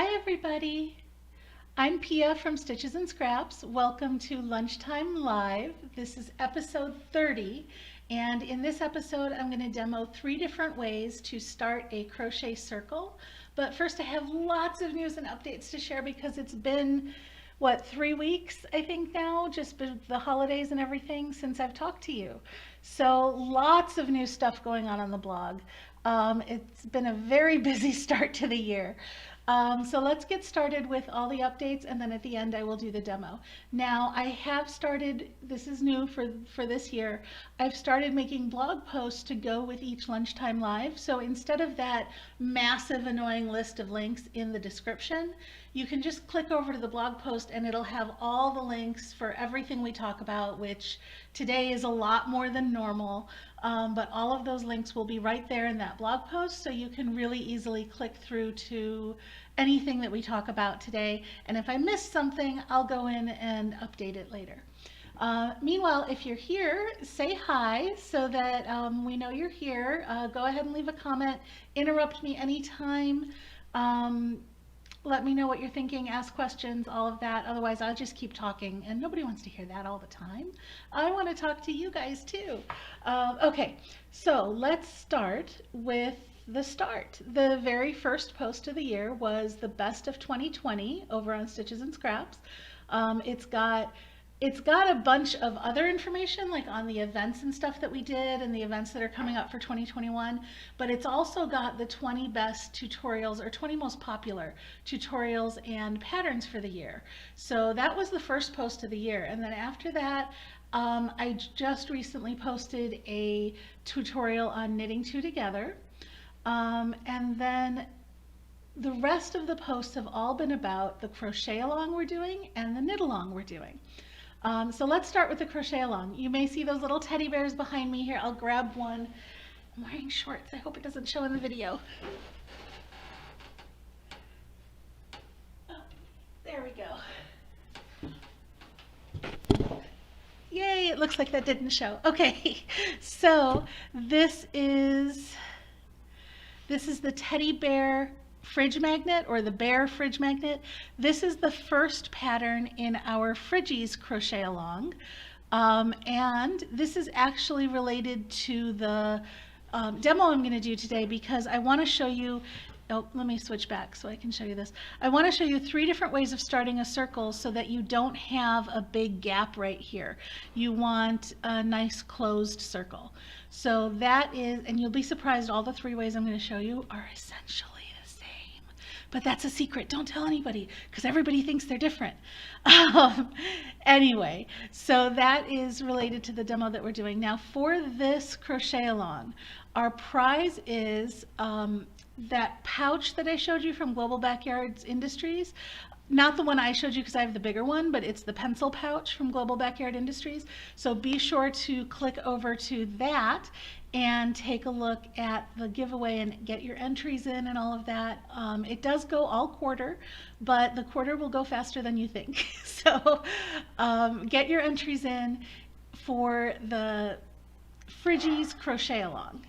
Hi everybody, I'm Pia from Stitches and Scraps. Welcome to Lunchtime Live. This is episode 30, and in this episode I'm going to demo 3 different ways to start a crochet circle. But first I have lots of news and updates to share because it's been, 3 weeks I think now, just with the holidays and everything since I've talked to you. So lots of new stuff going on the blog. It's been a very busy start to the year. So let's get started with all the updates, and then at the end I will do the demo. Now I have started, this is new for this year, I've started making blog posts to go with each Lunchtime Live. So instead of that massive annoying list of links in the description, you can just click over to the blog post and it'll have all the links for everything we talk about, which today is a lot more than normal. But all of those links will be right there in that blog post, so you can really easily click through to anything that we talk about today. And if I missed something, I'll go in and update it later. Meanwhile, if you're here, say hi so that we know you're here. Go ahead and leave a comment. Interrupt me anytime. Let me know what you're thinking, ask questions, all of that. Otherwise, I'll just keep talking, and nobody wants to hear that all the time. I want to talk to you guys too. Okay, so let's start with the start. The very first post of the year was the best of 2020 over on Stitches and Scraps. It's got a bunch of other information, like on the events and stuff that we did and the events that are coming up for 2021, but it's also got the 20 best tutorials or 20 most popular tutorials and patterns for the year. So that was the first post of the year. And then after that, I just recently posted a tutorial on knitting 2 together. And then the rest of the posts have all been about the crochet along we're doing and the knit along we're doing. So let's start with the crochet along. You may see those little teddy bears behind me here. I'll grab one. I'm wearing shorts. I hope it doesn't show in the video. Oh, there we go. Yay, it looks like that didn't show. Okay, so this is the teddy bear fridge magnet, or the bear fridge magnet. This is the first pattern in our Fridgies crochet along, and this is actually related to the demo I'm going to do today, because I want to show you, let me switch back so I can show you this. I want to show you 3 different ways of starting a circle so that you don't have a big gap right here. You want a nice closed circle. So that is, and you'll be surprised, all the 3 ways I'm going to show you are essentially the same. But that's a secret. Don't tell anybody, because everybody thinks they're different. Anyway, so that is related to the demo that we're doing. Now for this crochet along, our prize is that pouch that I showed you from Global Backyards Industries. Not the one I showed you because I have the bigger one, but it's the pencil pouch from Global Backyard Industries. So be sure to click over to that and take a look at the giveaway and get your entries in and all of that. It does go all quarter, but the quarter will go faster than you think. So get your entries in for the Fridgies crochet along.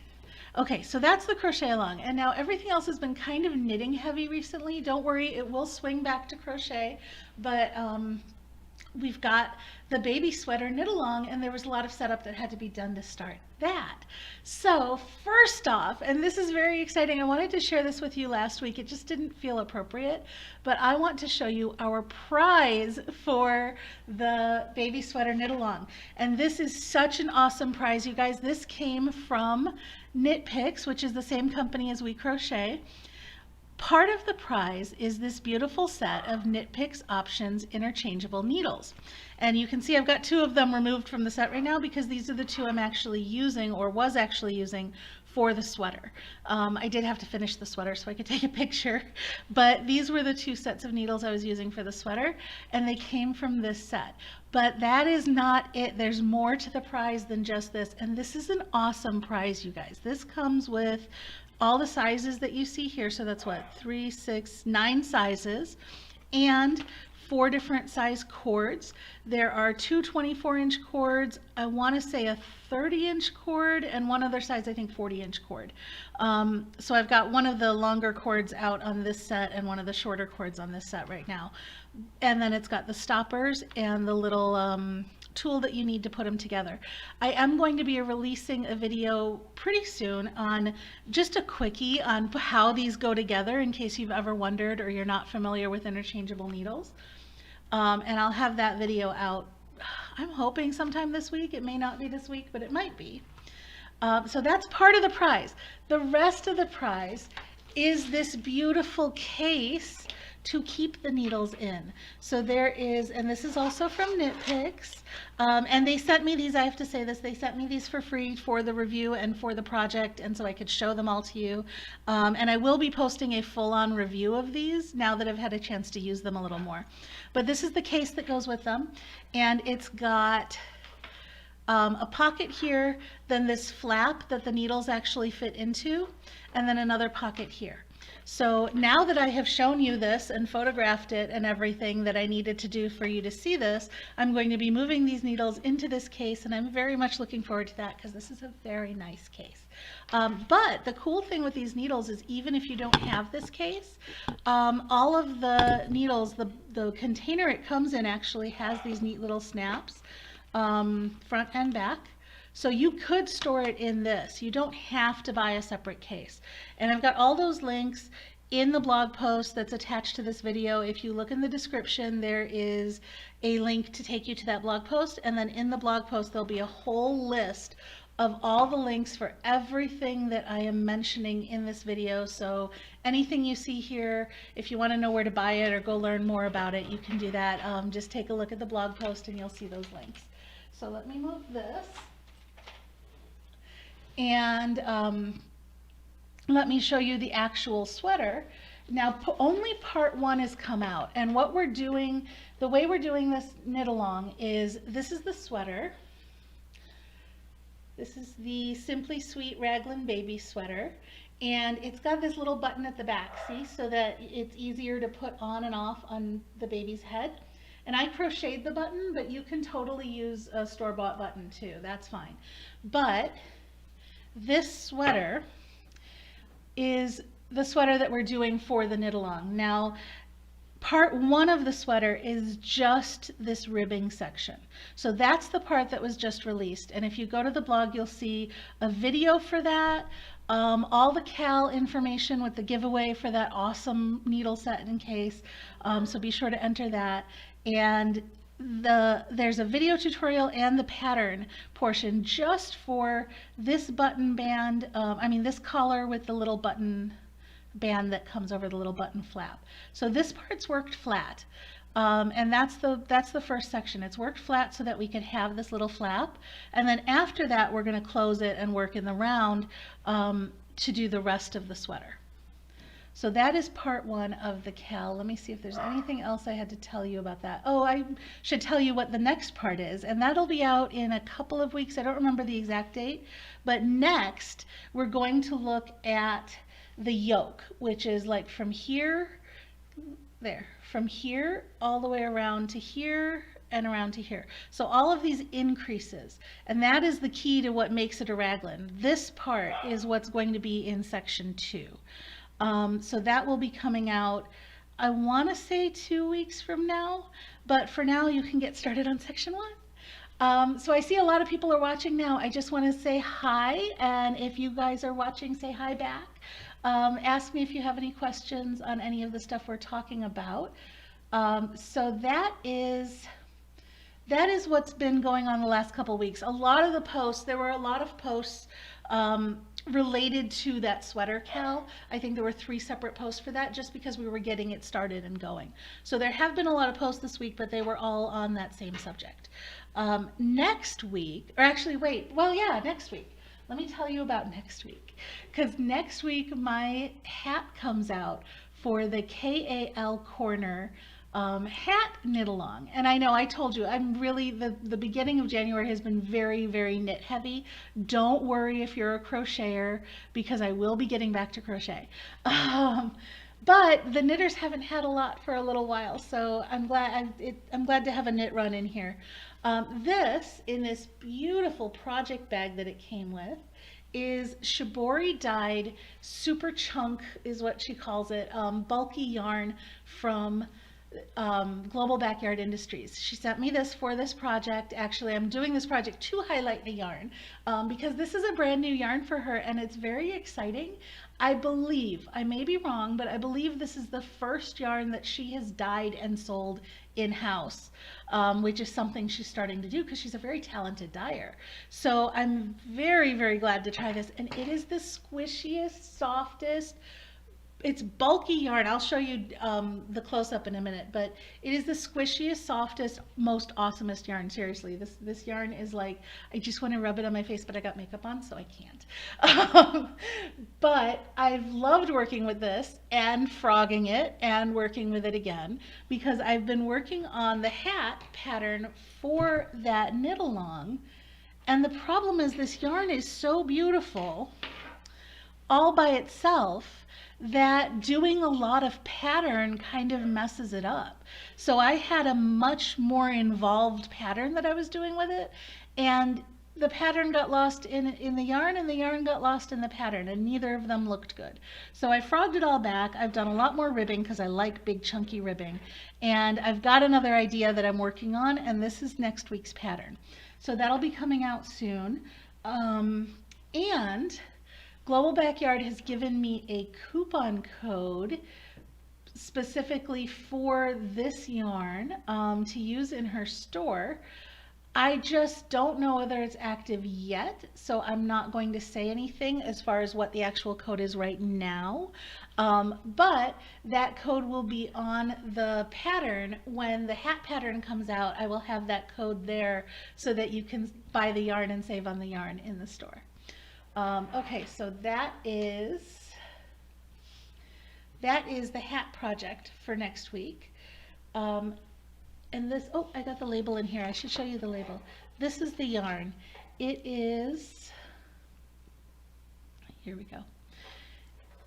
Okay, so that's the crochet along, and now everything else has been kind of knitting heavy recently. Don't worry, it will swing back to crochet, but we've got the baby sweater knit along, and there was a lot of setup that had to be done to start that. So first off, and this is very exciting, I wanted to share this with you last week, it just didn't feel appropriate, but I want to show you our prize for the baby sweater knit along. And this is such an awesome prize, you guys. This came from Knit Picks, which is the same company as We Crochet. Part of the prize is this beautiful set of Knit Picks Options interchangeable needles. And you can see I've got 2 of them removed from the set right now because these are the 2 I'm actually using, or was actually using, for the sweater. I did have to finish the sweater so I could take a picture, but these were the 2 sets of needles I was using for the sweater, and they came from this set. But that is not it. There's more to the prize than just this, and this is an awesome prize, you guys. This comes with all the sizes that you see here, so that's what, 3, 6, 9 sizes, and 4 different size cords. There are 2 24-inch cords, I want to say a 30-inch cord, and one other size, I think 40-inch cord. So I've got one of the longer cords out on this set and one of the shorter cords on this set right now. And then it's got the stoppers and the little tool that you need to put them together. I am going to be releasing a video pretty soon on just a quickie on how these go together in case you've ever wondered or you're not familiar with interchangeable needles. And I'll have that video out, I'm hoping sometime this week. It may not be this week, but it might be. So that's part of the prize. The rest of the prize is this beautiful case to keep the needles in. So there is, and this is also from Knit Picks, and they sent me these, I have to say this, they sent me these for free for the review and for the project, and so I could show them all to you. And I will be posting a full-on review of these now that I've had a chance to use them a little more. But this is the case that goes with them, and it's got a pocket here, then this flap that the needles actually fit into, and then another pocket here. So now that I have shown you this and photographed it and everything that I needed to do for you to see this, I'm going to be moving these needles into this case, and I'm very much looking forward to that because this is a very nice case. But the cool thing with these needles is even if you don't have this case, all of the needles, the container it comes in actually has these neat little snaps, front and back. So you could store it in this. You don't have to buy a separate case. And I've got all those links in the blog post that's attached to this video. If you look in the description, there is a link to take you to that blog post. And then in the blog post, there'll be a whole list of all the links for everything that I am mentioning in this video. So anything you see here, if you want to know where to buy it or go learn more about it, you can do that. Just take a look at the blog post and you'll see those links. So let me move this. And let me show you the actual sweater. Now only part 1 has come out, and what we're doing, the way we're doing this knit along is, this is the sweater. This is the Simply Sweet Raglan Baby sweater, and it's got this little button at the back, see, so that it's easier to put on and off on the baby's head. And I crocheted the button, but you can totally use a store-bought button too, that's fine. But this sweater is the sweater that we're doing for the knit along. Now, part 1 of the sweater is just this ribbing section. So that's the part that was just released. And if you go to the blog, you'll see a video for that, all the Cal information with the giveaway for that awesome needle set and case. So be sure to enter that. And there's a video tutorial and the pattern portion just for this button band, this collar with the little button band that comes over the little button flap. So this part's worked flat, and that's the first section. It's worked flat so that we could have this little flap, and then after that we're going to close it and work in the round to do the rest of the sweater. So that is part 1 of the Cal. Let me see if there's anything else I had to tell you about that. Oh, I should tell you what the next part is, and that'll be out in a couple of weeks. I don't remember the exact date, but next we're going to look at the yoke, which is like from here, from here all the way around to here and around to here. So all of these increases, and that is the key to what makes it a raglan. This part is what's going to be in section 2. So that will be coming out, I want to say 2 weeks from now, but for now you can get started on section 1. So I see a lot of people are watching now. I just want to say hi, and if you guys are watching, say hi back. Ask me if you have any questions on any of the stuff we're talking about. So that is what's been going on the last couple weeks. A lot of the posts, there were a lot of posts related to that sweater Cal. I think there were 3 separate posts for that just because we were getting it started and going. So there have been a lot of posts this week, but they were all on that same subject. Next week, or actually wait, well yeah, next week. Let me tell you about next week, because next week my hat comes out for the KAL Corner hat knit along. And I know I told you I'm really, the beginning of January has been very, very knit heavy. Don't worry if you're a crocheter, because I will be getting back to crochet. But the knitters haven't had a lot for a little while, so I'm glad to have a knit run in here. This, in this beautiful project bag that it came with, is shibori dyed super chunk, is what she calls it, bulky yarn from Global Backyard Industries. She sent me this for this project. Actually, I'm doing this project to highlight the yarn because this is a brand new yarn for her and it's very exciting. I believe, I may be wrong, but I believe this is the first yarn that she has dyed and sold in-house, which is something she's starting to do because she's a very talented dyer. So I'm very, very glad to try this. And it is the squishiest, softest, it's bulky yarn. I'll show you the close-up in a minute, but it is the squishiest, softest, most awesomest yarn. Seriously, this yarn is like, I just want to rub it on my face, but I got makeup on, so I can't. But I've loved working with this and frogging it and working with it again because I've been working on the hat pattern for that knit along. And the problem is this yarn is so beautiful all by itself that doing a lot of pattern kind of messes it up. So I had a much more involved pattern that I was doing with it, and the pattern got lost in the yarn and the yarn got lost in the pattern, and neither of them looked good. So I frogged it all back. I've done a lot more ribbing because I like big chunky ribbing, and I've got another idea that I'm working on, and this is next week's pattern. So that'll be coming out soon. And Global Backyard has given me a coupon code specifically for this yarn to use in her store. I just don't know whether it's active yet, so I'm not going to say anything as far as what the actual code is right now. But that code will be on the pattern. When the hat pattern comes out, I will have that code there so that you can buy the yarn and save on the yarn in the store. Okay, so that is the hat project for next week. And this, oh, I got the label in here. I should show you the label. This is the yarn. It is, here we go.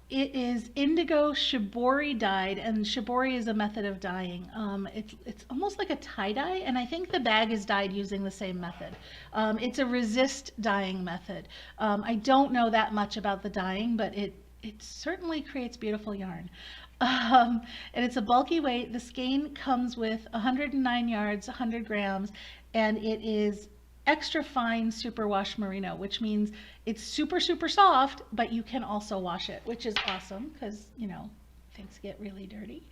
It is indigo shibori dyed, and shibori is a method of dyeing. It's almost like a tie-dye, and I think the bag is dyed using the same method. It's a resist dyeing method. I don't know that much about the dyeing, but it certainly creates beautiful yarn. And it's a bulky weight. The skein comes with 109 yards, 100 grams, and it is extra fine superwash merino, which means it's super, super soft, but you can also wash it, which is awesome because, you know, things get really dirty.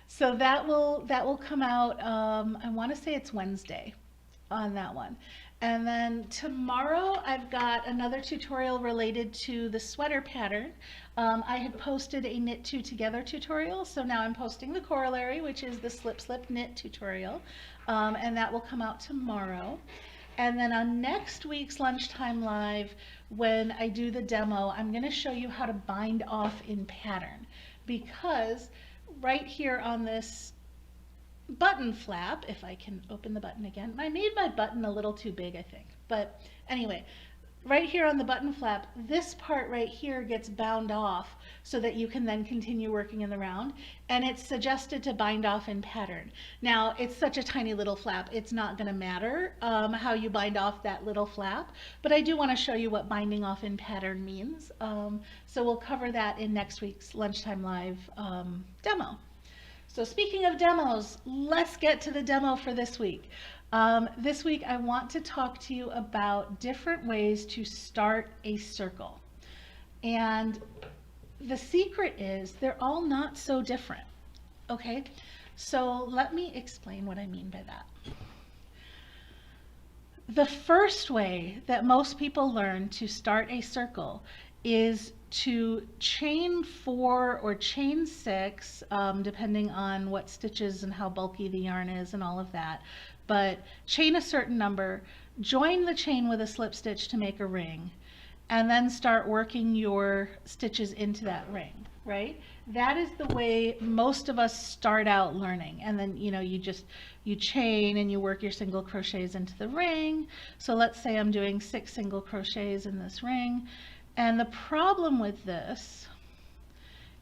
So that will come out, I want to say it's Wednesday on that one. And then tomorrow I've got another tutorial related to the sweater pattern. I had posted a knit two together tutorial, so now I'm posting the corollary, which is the slip slip knit tutorial, and that will come out tomorrow. And then on next week's Lunchtime Live, when I do the demo, I'm going to show you how to bind off in pattern, because right here on this button flap, if I can open the button again, I made my button a little too big, I think, but anyway, right here on the button flap, this part right here gets bound off so that you can then continue working in the round, and it's suggested to bind off in pattern. Now, it's such a tiny little flap, it's not going to matter how you bind off that little flap, but I do want to show you what binding off in pattern means. So we'll cover that in next week's Lunchtime Live demo. So speaking of demos, let's get to the demo for this week. This week I want to talk to you about different ways to start a circle. And the secret is they're all not so different. Okay, so let me explain what I mean by that. The first way that most people learn to start a circle is to chain 4 or chain 6, depending on what stitches and how bulky the yarn is and all of that. But chain a certain number, join the chain with a slip stitch to make a ring, and then start working your stitches into that ring, right? That is the way most of us start out learning. And then, you know, you chain and you work your single crochets into the ring. So let's say I'm doing 6 single crochets in this ring. And the problem with this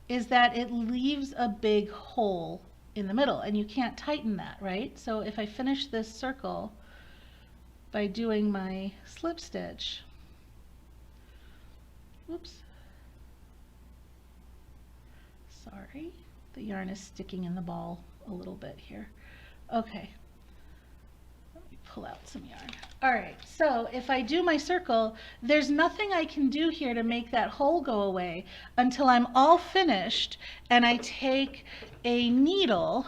is that it leaves a big hole in the middle, and you can't tighten that, right? So if I finish this circle by doing my slip stitch, whoops, sorry, the yarn is sticking in the ball a little bit here. Okay, let me pull out some yarn. All right, so if I do my circle, there's nothing I can do here to make that hole go away until I'm all finished and I take a needle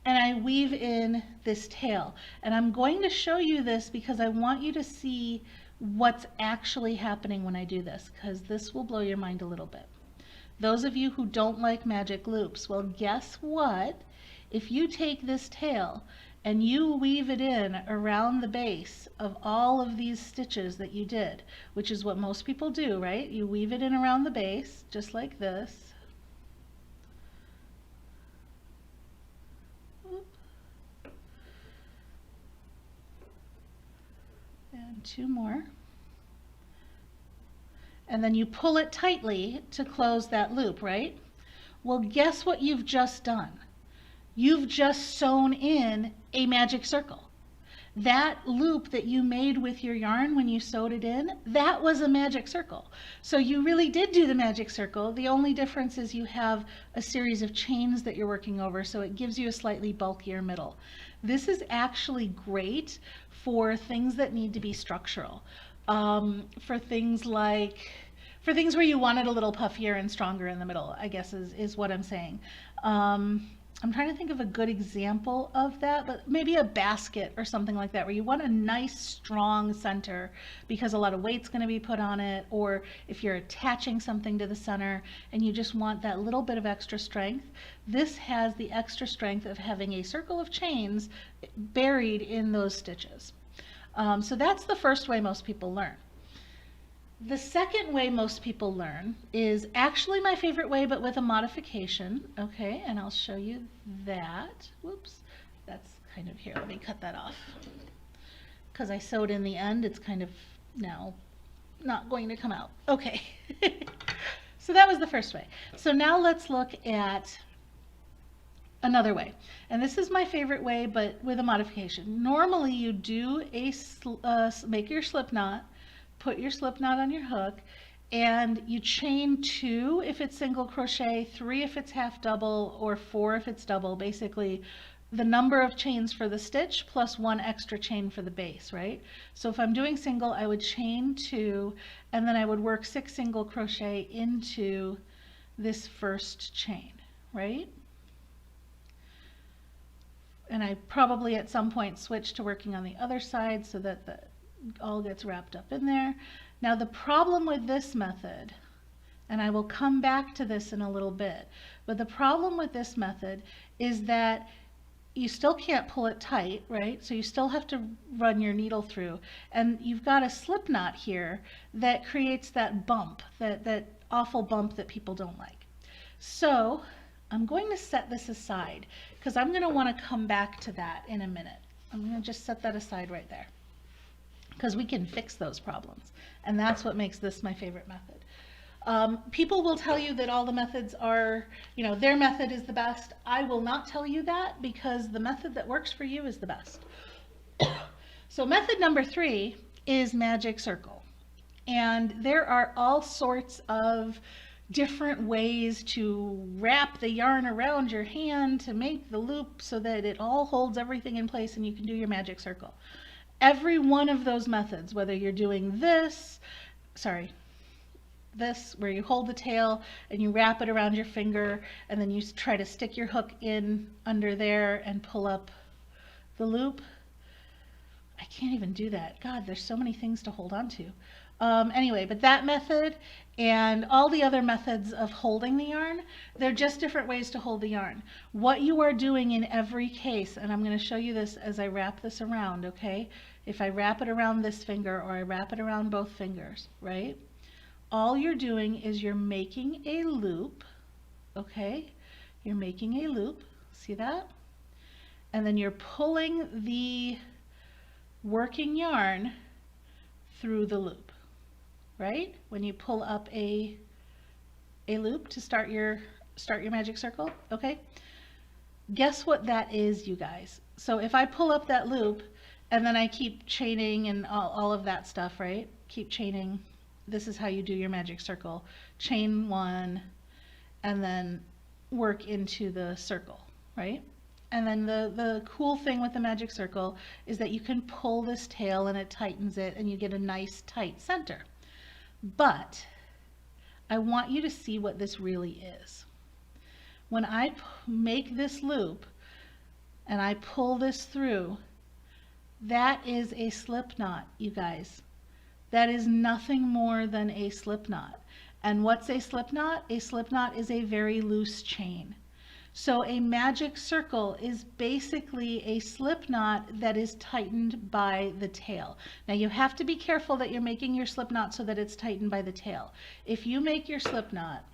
and I weave in this tail. And I'm going to show you this because I want you to see what's actually happening when I do this, because this will blow your mind a little bit. Those of you who don't like magic loops, well, guess what? If you take this tail and you weave it in around the base of all of these stitches that you did, which is what most people do, right? You weave it in around the base, just like this. And two more. And then you pull it tightly to close that loop, right? Well, guess what you've just done? You've just sewn in a magic circle. That loop that you made with your yarn when you sewed it in, that was a magic circle. So you really did do the magic circle. The only difference is you have a series of chains that you're working over, so it gives you a slightly bulkier middle. This is actually great for things that need to be structural. For things where you want it a little puffier and stronger in the middle, I guess is what I'm saying. I'm trying to think of a good example of that, but maybe a basket or something like that, where you want a nice strong center because a lot of weight's going to be put on it, or if you're attaching something to the center and you just want that little bit of extra strength. This has the extra strength of having a circle of chains buried in those stitches. So that's the first way most people learn. The second way most people learn is actually my favorite way, but with a modification. Okay, and I'll show you that. Whoops, that's kind of here. Let me cut that off. Because I sewed in the end, it's kind of now not going to come out. Okay, so that was the first way. So now let's look at another way. And this is my favorite way, but with a modification. Normally you do make your slip knot, put your slip knot on your hook, and you chain 2 if it's single crochet, 3 if it's half double, or 4 if it's double. Basically the number of chains for the stitch plus 1 extra chain for the base, right? So if I'm doing single, I would chain 2 and then I would work 6 single crochet into this first chain, right? And I probably at some point switch to working on the other side so that the all gets wrapped up in there. Now the problem with this method, and I will come back to this in a little bit, but the problem with this method is that you still can't pull it tight, right? So you still have to run your needle through, and you've got a slip knot here that creates that bump, that awful bump that people don't like. So I'm going to set this aside because I'm going to want to come back to that in a minute. I'm going to just set that aside right there, because we can fix those problems. And that's what makes this my favorite method. People will tell you that all the methods are, their method is the best. I will not tell you that, because the method that works for you is the best. So method number 3 is magic circle. And there are all sorts of different ways to wrap the yarn around your hand to make the loop so that it all holds everything in place and you can do your magic circle. Every one of those methods, whether you're doing this where you hold the tail and you wrap it around your finger and then you try to stick your hook in under there and pull up the loop. I can't even do that. God, there's so many things to hold on to. Anyway, but that method and all the other methods of holding the yarn, they're just different ways to hold the yarn. What you are doing in every case, and I'm going to show you this as I wrap this around, okay? If I wrap it around this finger or I wrap it around both fingers, right? All you're doing is you're making a loop, okay? You're making a loop, see that? And then you're pulling the working yarn through the loop, right? When you pull up a loop to start your start your magic circle, okay? Guess what that is, you guys? So if I pull up that loop and then I keep chaining and all of that stuff, right? Keep chaining. This is how you do your magic circle. Chain one and then work into the circle, right? And then the cool thing with the magic circle is that you can pull this tail and it tightens it and you get a nice tight center. But I want you to see what this really is. When I make this loop and I pull this through, that is a slip knot, you guys. That is nothing more than a slip knot. And what's a slip knot? A slip knot is a very loose chain. So a magic circle is basically a slip knot that is tightened by the tail. Now you have to be careful that you're making your slip knot so that it's tightened by the tail. If you make your slip knot,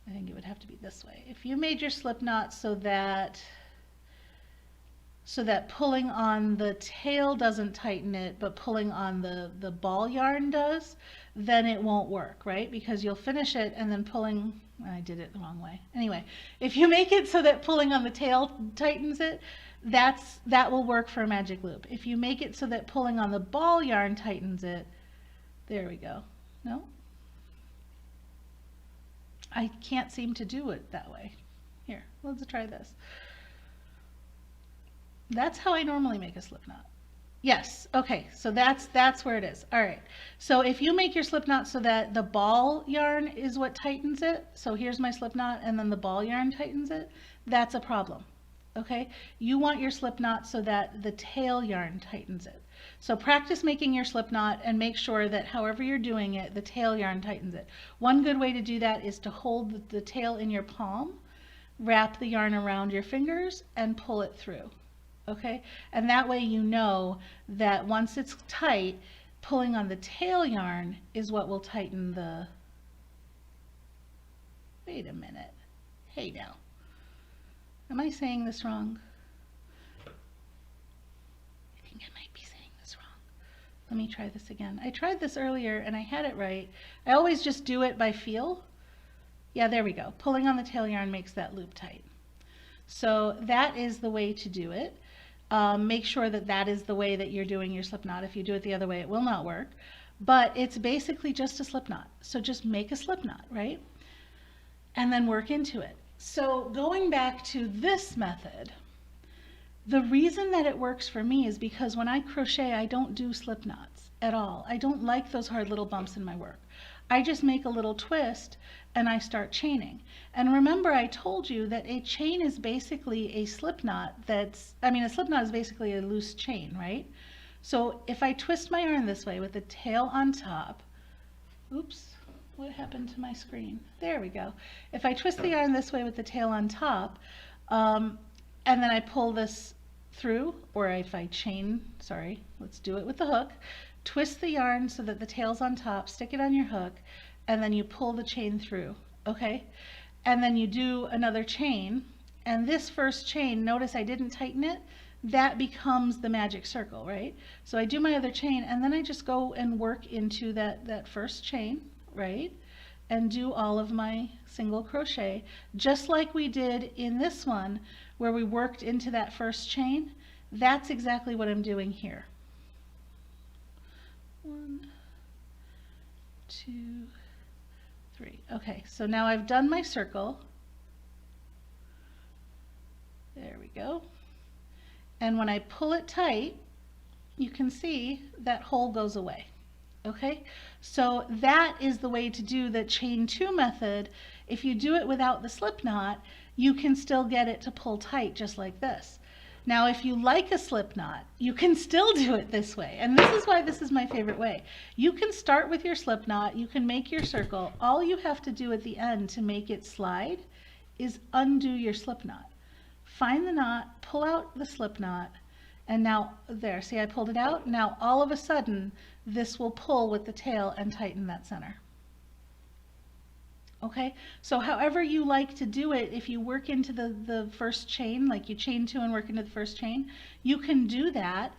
I think it would have to be this way. If you made your slip knot so that pulling on the tail doesn't tighten it, but pulling on the ball yarn does, then it won't work, right? Because you'll finish it and then pulling, I did it the wrong way. Anyway, if you make it so that pulling on the tail tightens it, that will work for a magic loop. If you make it so that pulling on the ball yarn tightens it, there we go. No? I can't seem to do it that way. Here, let's try this. That's how I normally make a slip knot. Yes, okay, so that's where it is. All right, so if you make your slip knot so that the ball yarn is what tightens it, so here's my slip knot and then the ball yarn tightens it, that's a problem, okay? You want your slip knot so that the tail yarn tightens it. So practice making your slip knot and make sure that however you're doing it, the tail yarn tightens it. One good way to do that is to hold the tail in your palm, wrap the yarn around your fingers, and pull it through. Okay, and that way you know that once it's tight, pulling on the tail yarn is what will tighten the, wait a minute, hey now, am I saying this wrong? I think I might be saying this wrong. Let me try this again. I tried this earlier and I had it right. I always just do it by feel. Yeah, there we go. Pulling on the tail yarn makes that loop tight. So that is the way to do it. Make sure that that is the way that you're doing your slip knot. If you do it the other way, it will not work. But it's basically just a slip knot. So just make a slip knot, right? And then work into it. So going back to this method, the reason that it works for me is because when I crochet, I don't do slip knots at all. I don't like those hard little bumps in my work. I just make a little twist and I start chaining. And remember, I told you that a chain is basically a slip knot a slip knot is basically a loose chain, right? So if I twist my yarn this way with the tail on top, oops, what happened to my screen? There we go. If I twist the yarn this way with the tail on top, and then I pull this through, or if I chain, sorry, let's do it with the hook, twist the yarn so that the tail's on top, stick it on your hook, and then you pull the chain through, okay? And then you do another chain, and this first chain, notice I didn't tighten it, that becomes the magic circle, right? So I do my other chain, and then I just go and work into that first chain, right? And do all of my single crochet, just like we did in this one, where we worked into that first chain. That's exactly what I'm doing here. 1, 2, 3. Okay, so now I've done my circle. There we go. And when I pull it tight, you can see that hole goes away. Okay, so that is the way to do the chain 2 method. If you do it without the slip knot, you can still get it to pull tight just like this. Now, if you like a slip knot, you can still do it this way. And this is why this is my favorite way. You can start with your slip knot, you can make your circle. All you have to do at the end to make it slide is undo your slip knot. Find the knot, pull out the slip knot, and now there, see I pulled it out? Now all of a sudden, this will pull with the tail and tighten that center. Okay, so however you like to do it, if you work into the first chain, like you chain 2 and work into the first chain, you can do that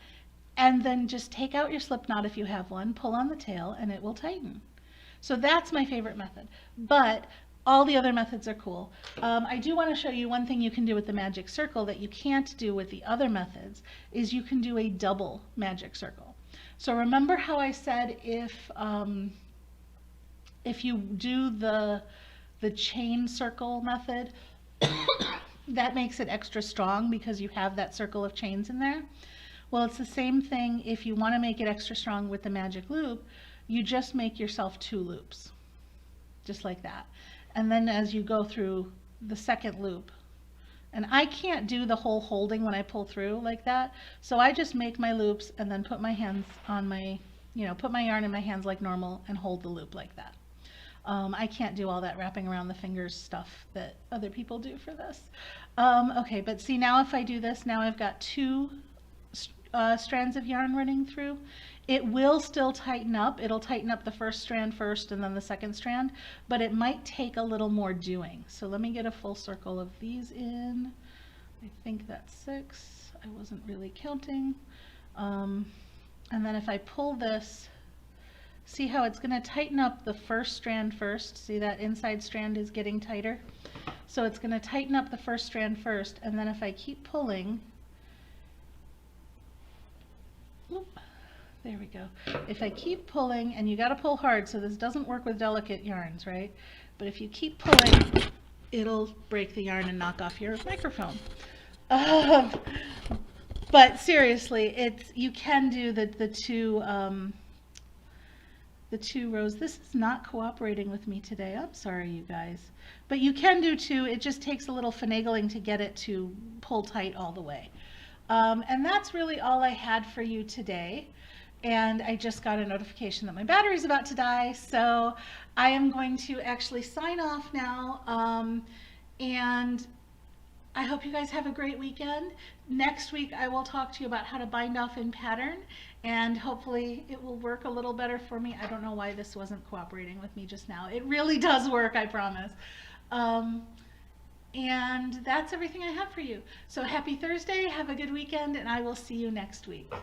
and then just take out your slip knot if you have one, pull on the tail, and it will tighten. So that's my favorite method. But All the other methods are cool. I do want to show you one thing you can do with the magic circle that you can't do with the other methods, is you can do a double magic circle. So remember how I said if you do the chain circle method, that makes it extra strong because you have that circle of chains in there. Well, it's the same thing if you want to make it extra strong with the magic loop. You just make yourself 2 loops, just like that. And then as you go through the second loop, and I can't do the whole holding when I pull through like that, so I just make my loops and then put my hands on my, put my yarn in my hands like normal and hold the loop like that. I can't do all that wrapping around the fingers stuff that other people do for this. Okay, but see, now if I do this, now I've got 2 strands of yarn running through. It will still tighten up. It'll tighten up the first strand first and then the second strand, but it might take a little more doing. So let me get a full circle of these in. I think that's 6. I wasn't really counting. And then if I pull this, see how it's going to tighten up the first strand first. See that inside strand is getting tighter? So it's going to tighten up the first strand first, and then if I keep pulling, there we go. If I keep pulling, and you got to pull hard, so this doesn't work with delicate yarns, right? But if you keep pulling, it'll break the yarn and knock off your microphone. But seriously, you can do the 2 rows. This is not cooperating with me today. I'm sorry, you guys. But you can do 2. It just takes a little finagling to get it to pull tight all the way. And that's really all I had for you today. And I just got a notification that my battery's about to die, so I am going to actually sign off now. And I hope you guys have a great weekend. Next week I will talk to you about how to bind off in pattern, and hopefully it will work a little better for me. I don't know why this wasn't cooperating with me just now. It really does work, I promise. And that's everything I have for you. So happy Thursday, have a good weekend, and I will see you next week.